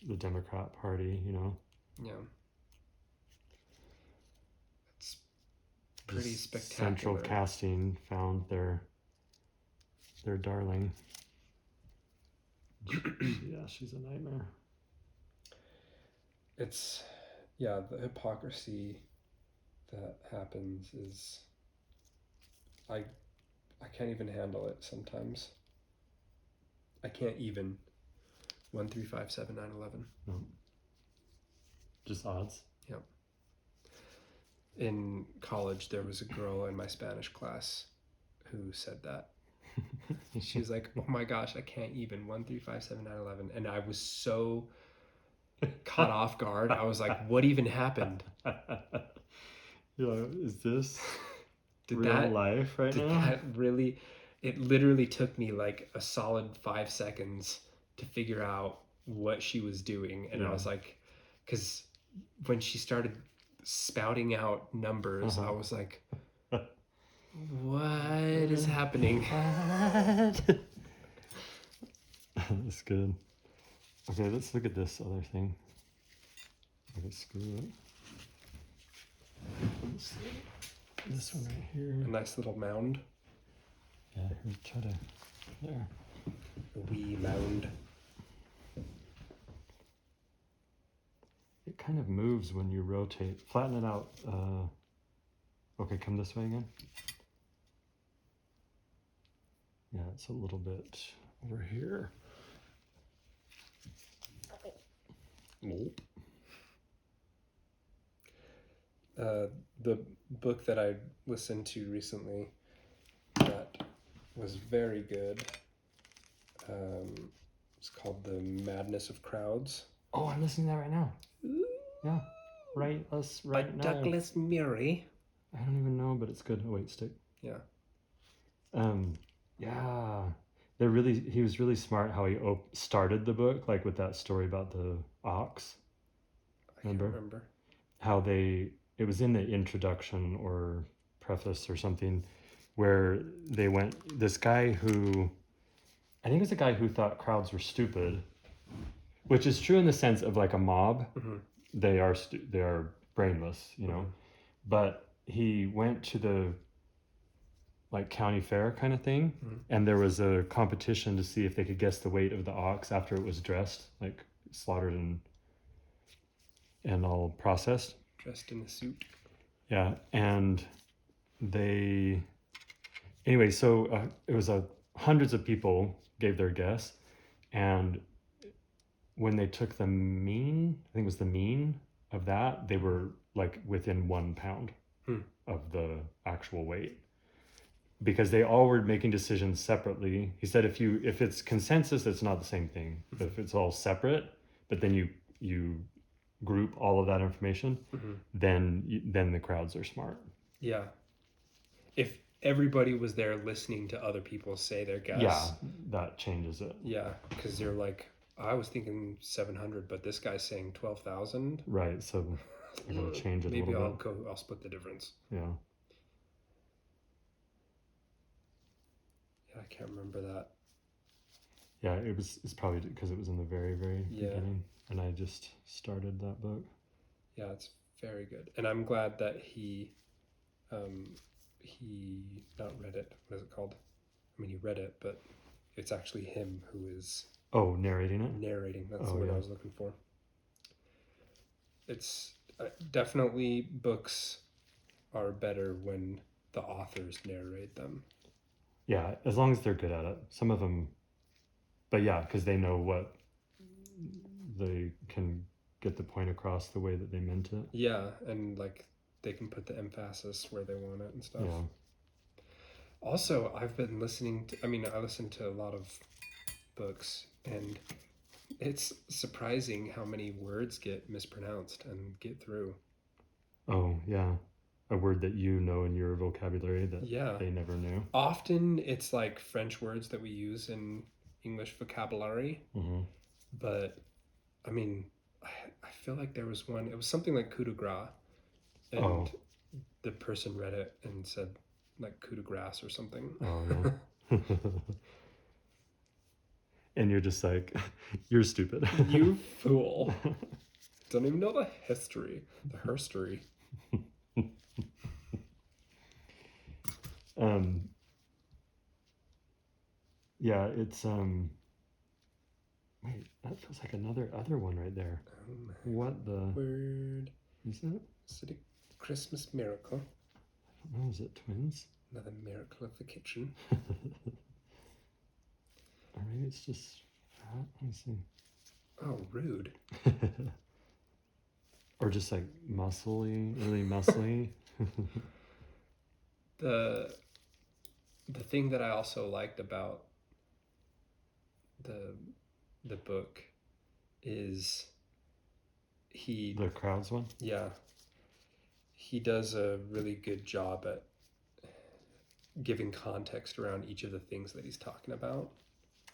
the Democrat Party, you know? Yeah. It's pretty spectacular. Central casting found their darling. Yeah, she's a nightmare. It's, the hypocrisy that happens is, I can't even handle it sometimes. I can't even. 1 3 5 7 9 11. No. Just odds. Yep. In college, there was a girl in my Spanish class who said that. She's like, oh my gosh, I can't even. 1 3 5 7 9 11. And I was so caught off guard. I was like, what even happened? Is this real life right now? That really, it literally took me like a solid 5 seconds to figure out what she was doing. And I was like, because when she started spouting out numbers, I was like, what is happening? That's good. Okay, let's look at this other thing. Okay, screw it. Let's see. This one right here. A nice little mound. Yeah, here, try to... There. A wee mound. It kind of moves when you rotate. Flatten it out. Okay, come this way again. Yeah, it's a little bit over here. Nope. The book that I listened to recently that was very good, it's called The Madness of Crowds. Oh, I'm listening to that right now. Yeah. write us right now. Douglas Murray. I don't even know, but it's good. Oh wait, stick. Yeah. Yeah. He was really smart how he started the book, like with that story about the ox. I can't remember. How it was in the introduction or preface or something, where this guy who, I think it was a guy who thought crowds were stupid, which is true in the sense of like a mob. Mm-hmm. They are brainless, you know. Mm-hmm. But he went to the like county fair kind of thing, Mm-hmm. and there was a competition to see if they could guess the weight of the ox after it was dressed, like slaughtered and all processed. Dressed in a suit. Yeah, and anyway, so it was hundreds of people gave their guess, and when they took the mean, I think it was the mean of that, they were like within 1 pound of the actual weight, because they all were making decisions separately. He said if it's consensus, it's not the same thing. But if it's all separate, but then you group all of that information, then the crowds are smart. Yeah. If everybody was there listening to other people say their guess. Yeah, that changes it. Yeah, because you're like, I was thinking 700, but this guy's saying 12,000. Right, so I'm gonna change it. Maybe a little bit. I'll split the difference. Yeah. Yeah, I can't remember that. Yeah, it's probably because it was in the very, very beginning, and I just started that book. Yeah, it's very good, and I'm glad that he not read it. What is it called? I mean, he read it, but it's actually him who is narrating it. Narrating. That's the word I was looking for. It's definitely books are better when the authors narrate them. Yeah, as long as they're good at it. Some of them, but yeah, because they know what they can get the point across the way that they meant it. Yeah, and like they can put the emphasis where they want it and stuff. Yeah. Also, I've been listening to, I listen to a lot of books, and it's surprising how many words get mispronounced and get through. Oh, yeah. A word that you know in your vocabulary that they never knew. Often it's like French words that we use in English vocabulary. Mm-hmm. But, I mean, I feel like there was one, it was something like coup de grace. And the person read it and said, like, coup de grace or something. Oh, yeah. And you're just like, you're stupid. You fool. Don't even know the history. The herstory. Yeah, it's wait, that feels like other one right there. What the word is it? Is it a Christmas miracle? I don't know, is it twins? Another miracle of the kitchen. Or maybe it's just fat. Let me see. Oh, rude. Or just like muscly, really muscly. The thing that I also liked about the book is the crowds one? Yeah. He does a really good job at giving context around each of the things that he's talking about.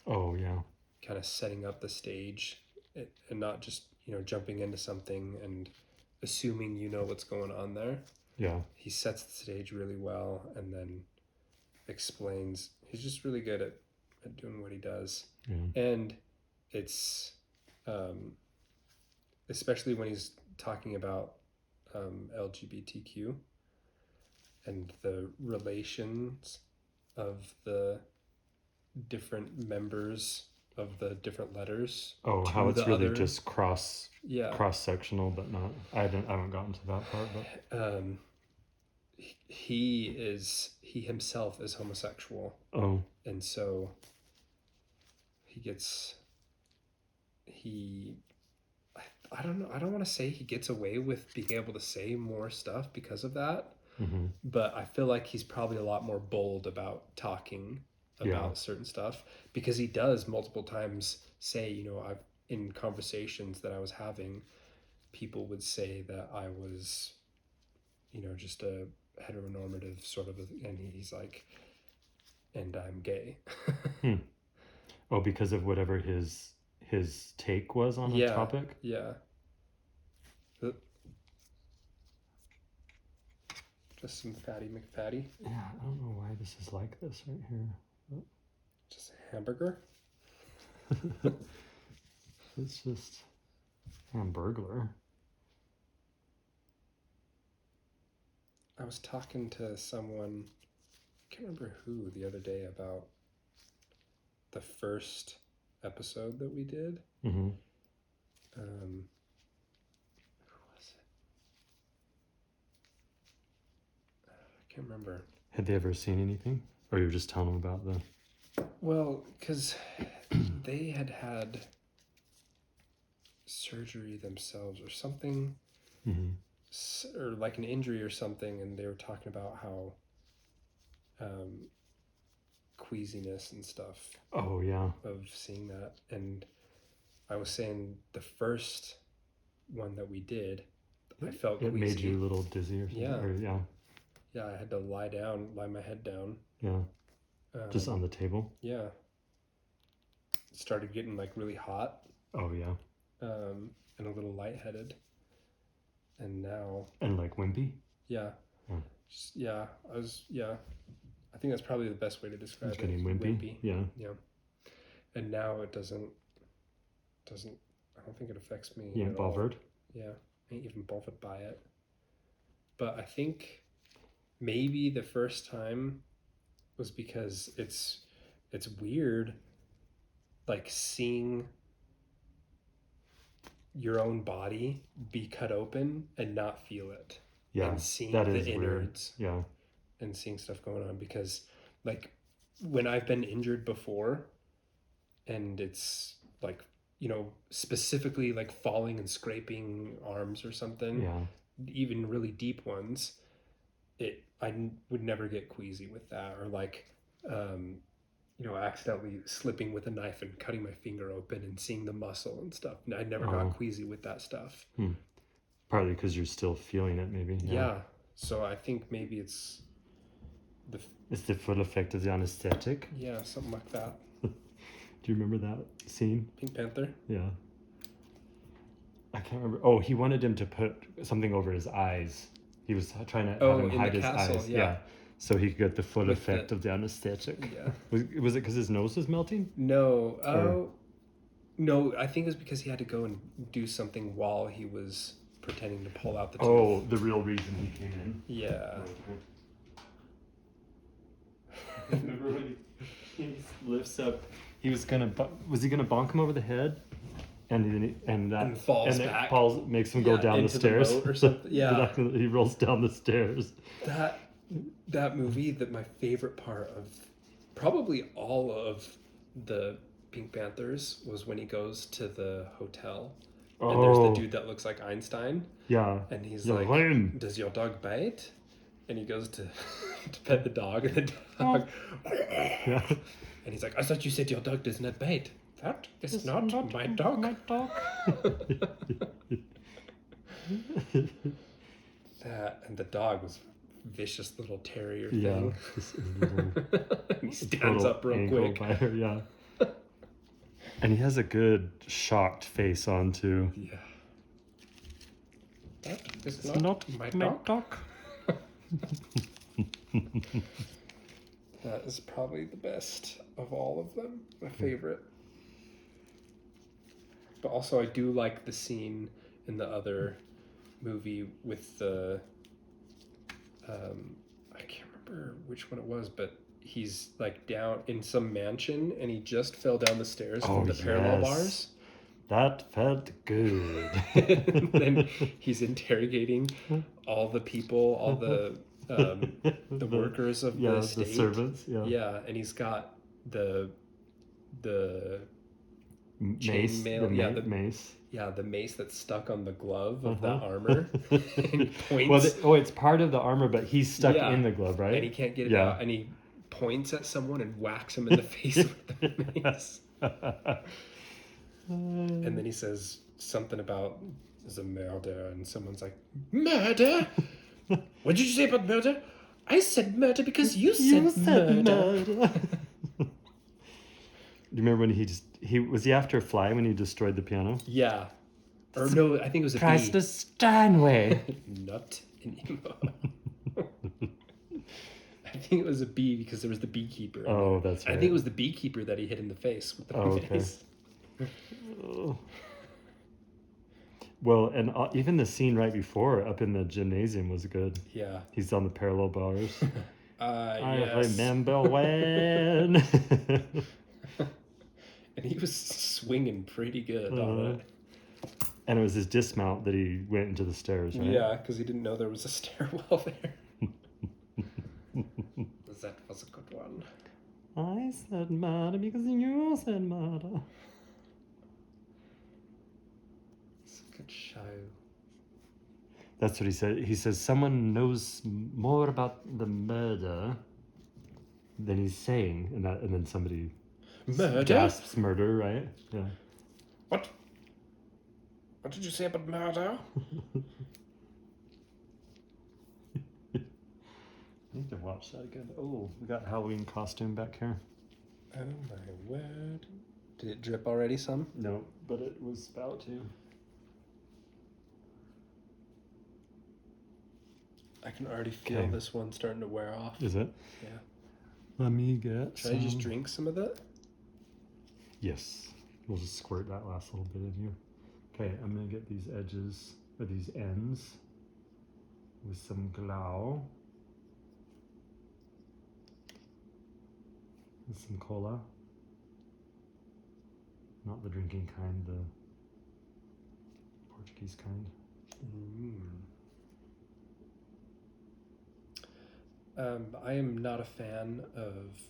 Oh, yeah. Kind of setting up the stage and not just, jumping into something and assuming you know what's going on there. Yeah. He sets the stage really well and then explains. He's just really good at doing what he does. Yeah. And it's, especially when he's talking about LGBTQ and the relations of the different members of the different letters. Oh, how it's really just cross sectional, but not. I haven't gotten to that part, but he himself is homosexual. Oh, and so I don't know. I don't want to say he gets away with being able to say more stuff because of that. Mm-hmm. But I feel like he's probably a lot more bold about talking about certain stuff, because he does multiple times say, in conversations that I was having, people would say that I was, just a heteronormative sort of, and he's like, and I'm gay. Oh, because of whatever his take was on a topic? Yeah. Just some fatty McFatty. Yeah, I don't know why this is like this right here. Just a hamburger. It's just Hamburglar. I was talking to someone, I can't remember who, the other day about the first episode that we did. Mm-hmm. Who was it? I can't remember. Had they ever seen anything? Or you were just telling them about the... Well, because they had surgery themselves or something, or like an injury or something, and they were talking about how queasiness and stuff. Oh, yeah. Of seeing that. And I was saying the first one that we did, I felt it queasy. Made you a little dizzy or something? Yeah. Or, yeah. Yeah, I had to lie my head down. Yeah. Just on the table? Yeah. It started getting like really hot. Oh, yeah. And a little lightheaded. And now... And like wimpy? Yeah. I think that's probably the best way to describe it. Getting wimpy? Yeah. Yeah. And now it doesn't, I don't think it affects me. You ain't bothered? Yeah. I ain't even bothered by it. But I think maybe the first time was because it's weird, like seeing your own body be cut open and not feel it. Yeah, and seeing that the is innards. Weird. Yeah. And seeing stuff going on, because like when I've been injured before and it's like, specifically like falling and scraping arms or something, even really deep ones, I would never get queasy with that, or like accidentally slipping with a knife and cutting my finger open and seeing the muscle and stuff. I never got queasy with that stuff. Partly because you're still feeling it, maybe. Yeah. So I think maybe it's the full effect of the anesthetic. Yeah, something like that. Do you remember that scene? Pink Panther? Yeah. I can't remember. Oh, he wanted him to put something over his eyes. He was trying to have him hide his eyes. Yeah. So he could get the full effect of the anesthetic. Yeah. Was it because his nose was melting? No. No, I think it was because he had to go and do something while he was pretending to pull out the tooth. Oh, the real reason he came in. Yeah. Remember when he lifts up? Was he gonna bonk him over the head? And falls back. Falls, makes him go down the stairs. Or something. Yeah. He rolls down the stairs. That movie, my favorite part of probably all of the Pink Panthers was when he goes to the hotel. And there's the dude that looks like Einstein. Yeah. And he's like, does your dog bite? And he goes to pet the dog, and the dog... Yeah. And he's like, I thought you said your dog does not bite. That is not my dog. My dog. And the dog was a vicious little terrier Yeah. thing. He stands up real quick. Biter, yeah. And he has a good shocked face on too. Yeah. That is not my dog. That is probably the best of all of them. My favorite. But also I do like the scene in the other movie with the I can't remember which one it was, but he's like down in some mansion and he just fell down the stairs from the parallel bars. That felt good. And then he's interrogating all the people, all the workers of the estate. The servants. Yeah, and he's got the mace, chainmail, the mace. Yeah, the mace that's stuck on the glove of the armor. And he points. It's part of the armor, but he's stuck in the glove, right? And he can't get it out. And he points at someone and whacks him in the face with the mace. And then he says something about is a murder, and someone's like, murder? What did you say about murder? I said murder because you said murder. Do you remember when he was after a fly when he destroyed the piano? Yeah. Or no, I think it was a Priceless Steinway. Not anymore. I think it was a bee because there was the beekeeper. Oh, that's right. I think it was the beekeeper that he hit in the face with the mace. Oh. Well, and even the scene right before up in the gymnasium was good. Yeah. He's on the parallel bars. I yes. remember when. And he was swinging pretty good on it. And it was his dismount that he went into the stairs, right? Yeah, because he didn't know there was a stairwell there. That was a good one. I said murder because you said murder. It's a good show. That's what he said. He says someone knows more about the murder than he's saying, and then somebody gasps murder, right? Yeah. What? What did you say about murder? I need to watch that again. Oh, we got Halloween costume back here. Oh my word. Did it drip already some? No, but it was about to. I can already feel this one starting to wear off. Is it? Yeah. Let me get Should I just drink some of that? Yes. We'll just squirt that last little bit in here. Okay, I'm going to get these edges, or these ends, with some glow. And some cola. Not the drinking kind, the Portuguese kind. I am not a fan of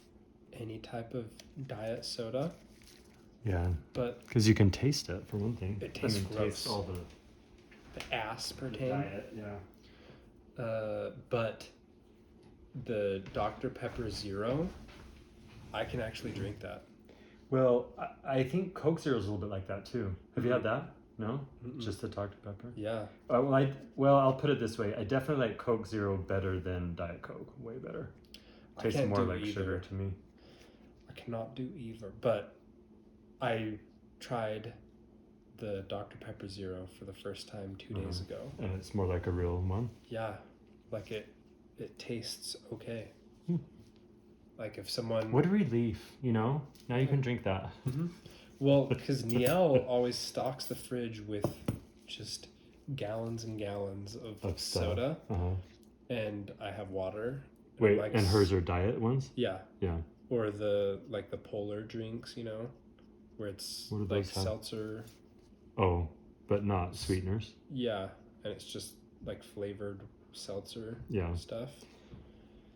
any type of diet soda. Yeah, but because you can taste it for one thing. It tastes gross. Taste all the aspartame. Diet, yeah. But the Dr. Pepper Zero, I can actually drink that. Well, I think Coke Zero is a little bit like that too. Have you had that? No? Just the Dr. Pepper? Yeah. I'll put it this way. I definitely like Coke Zero better than Diet Coke. Way better. Tastes more like sugar to me. I cannot do either. But I tried the Dr. Pepper Zero for the first time 2 days ago. And it's more like a real one? Yeah. Like it tastes okay. Like if someone... What a relief, you know? Now you can drink that. Well, because Niel always stocks the fridge with just gallons and gallons of soda. And I have water. Wait, and hers are diet ones? Yeah. Yeah. Or the polar drinks, you know? Where it's like seltzer. Oh, but not sweeteners? Yeah. And it's just like flavored seltzer stuff.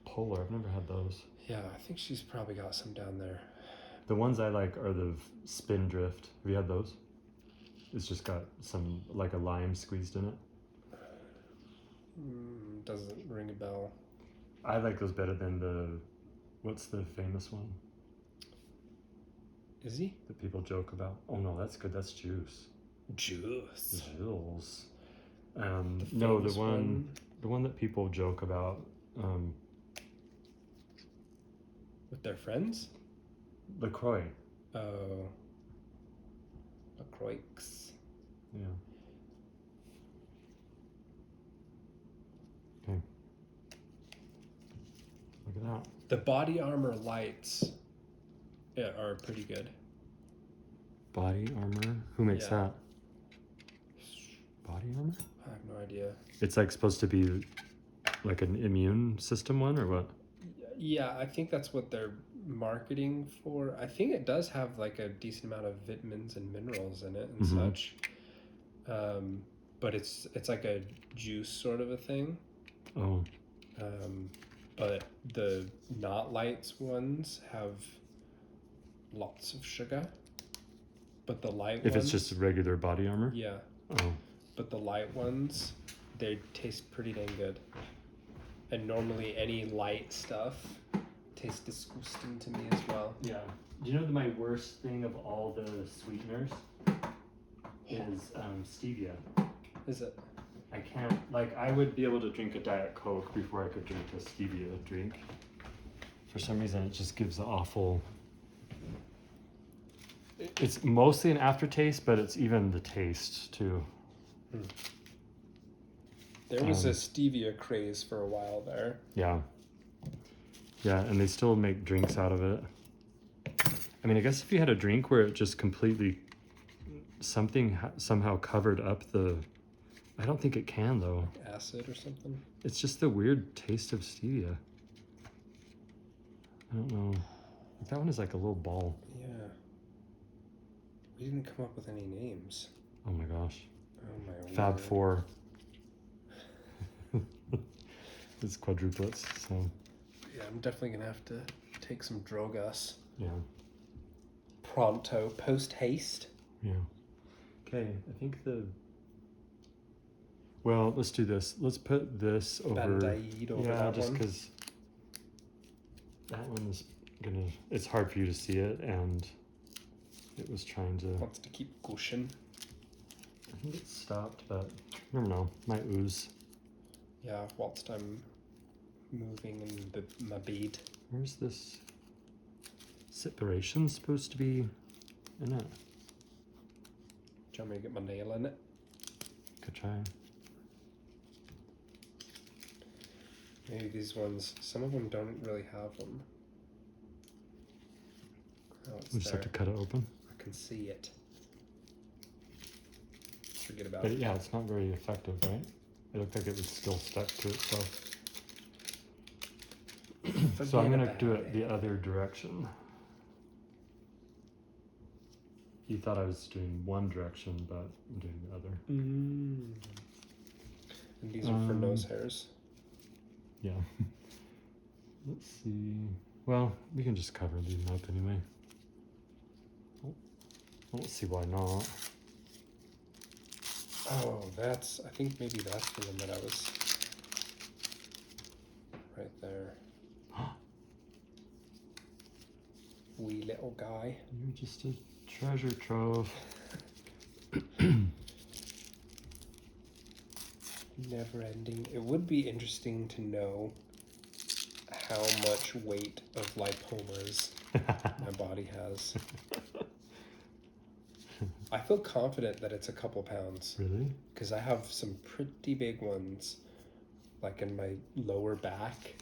Polar, I've never had those. Yeah, I think she's probably got some down there. The ones I like are the Spindrift. Have you had those? It's just got some, like a lime squeezed in it. Doesn't ring a bell. I like those better than what's the famous one? Is he? That people joke about. Oh no, that's good. That's juice. Juice. No, the one that people joke about. With their friends? LaCroix. Oh. LaCroix. Yeah. Okay. Look at that. The Body Armor lights are pretty good. Body Armor? Who makes that? Body Armor? I have no idea. It's like supposed to be like an immune system one or what? Yeah, I think that's what they're marketing for. I think it does have like a decent amount of vitamins and minerals in it and such. But it's like a juice sort of a thing. Oh. But the not lights ones have lots of sugar. But the light ones... If it's just regular Body Armor? Yeah. Oh. But the light ones, they taste pretty dang good. And normally any light stuff tastes disgusting to me as well. Yeah. Do you know my worst thing of all the sweeteners is stevia? Is it? I can't, like, I would be able to drink a Diet Coke before I could drink a stevia drink. For some reason, it just gives the awful... It's mostly an aftertaste, but it's even the taste, too. There was a stevia craze for a while there. Yeah. Yeah, and they still make drinks out of it. I mean, I guess if you had a drink where it just completely... Something somehow covered up the... I don't think it can, though. Acid or something? It's just the weird taste of stevia. I don't know. That one is like a little ball. Yeah. We didn't come up with any names. Oh my gosh. Oh my Fab word. Four. It's quadruplets, so. Yeah, I'm definitely gonna have to take some Drogas. Yeah. Pronto, post haste. Yeah. Okay, I think the... Well, let's do this. Let's put this over... Band-Aid over that just one. because that one is gonna... It's hard for you to see it, and it was trying to... Wants to keep gushing. I think it stopped, but I don't know. Might ooze. Yeah, whilst I'm moving in my bead. Where's this separation supposed to be in it? Do you want me to get my nail in it? Could try. Maybe these ones, some of them don't really have them. Oh, it's We just there. have to cut it open. I can see it. Forget about But it. yeah, it's not very effective, right? It looked like it was still stuck to itself. So I'm gonna do it the other direction. You thought I was doing one direction, but I'm doing the other. And these are for nose hairs. Yeah. Let's see. Well, we can just cover these up anyway. Oh, I don't see why not. Oh, I think maybe that's the one that I was right there. Wee little guy. You're just a treasure trove. Never ending. It would be interesting to know how much weight of lipomas my body has. I feel confident that it's a couple pounds. Really? Because I have some pretty big ones, like in my lower back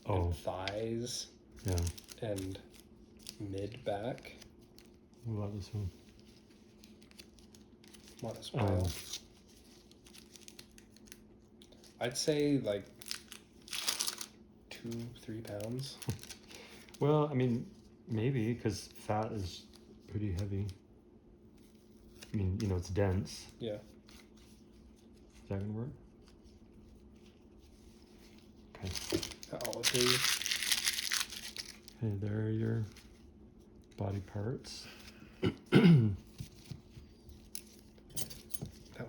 and thighs Yeah. and mid back. What about this one? Might as well. I'd say like 2-3 pounds. Well, I mean, maybe, because fat is pretty heavy. I mean, you know, it's dense. Yeah. Is that gonna work? Okay. That'll do. Okay, there are your body parts. That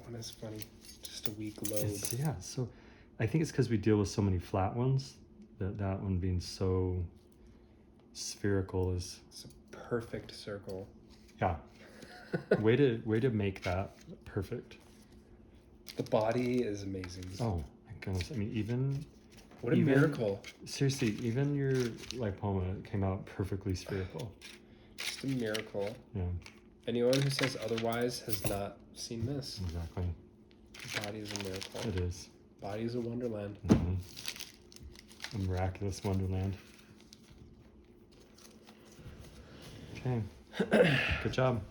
one is funny. Just a weak lobe. Yeah, so I think it's because we deal with so many flat ones that one being so spherical is... It's a perfect circle. Yeah. way to make that perfect. The body is amazing. Oh my goodness. I mean, even miracle. Seriously, even your lipoma came out perfectly spherical. Just a miracle. Yeah. Anyone who says otherwise has not seen this. Exactly. The body is a miracle. It is. Body is a wonderland. Mm-hmm. A miraculous wonderland. Okay. Good job.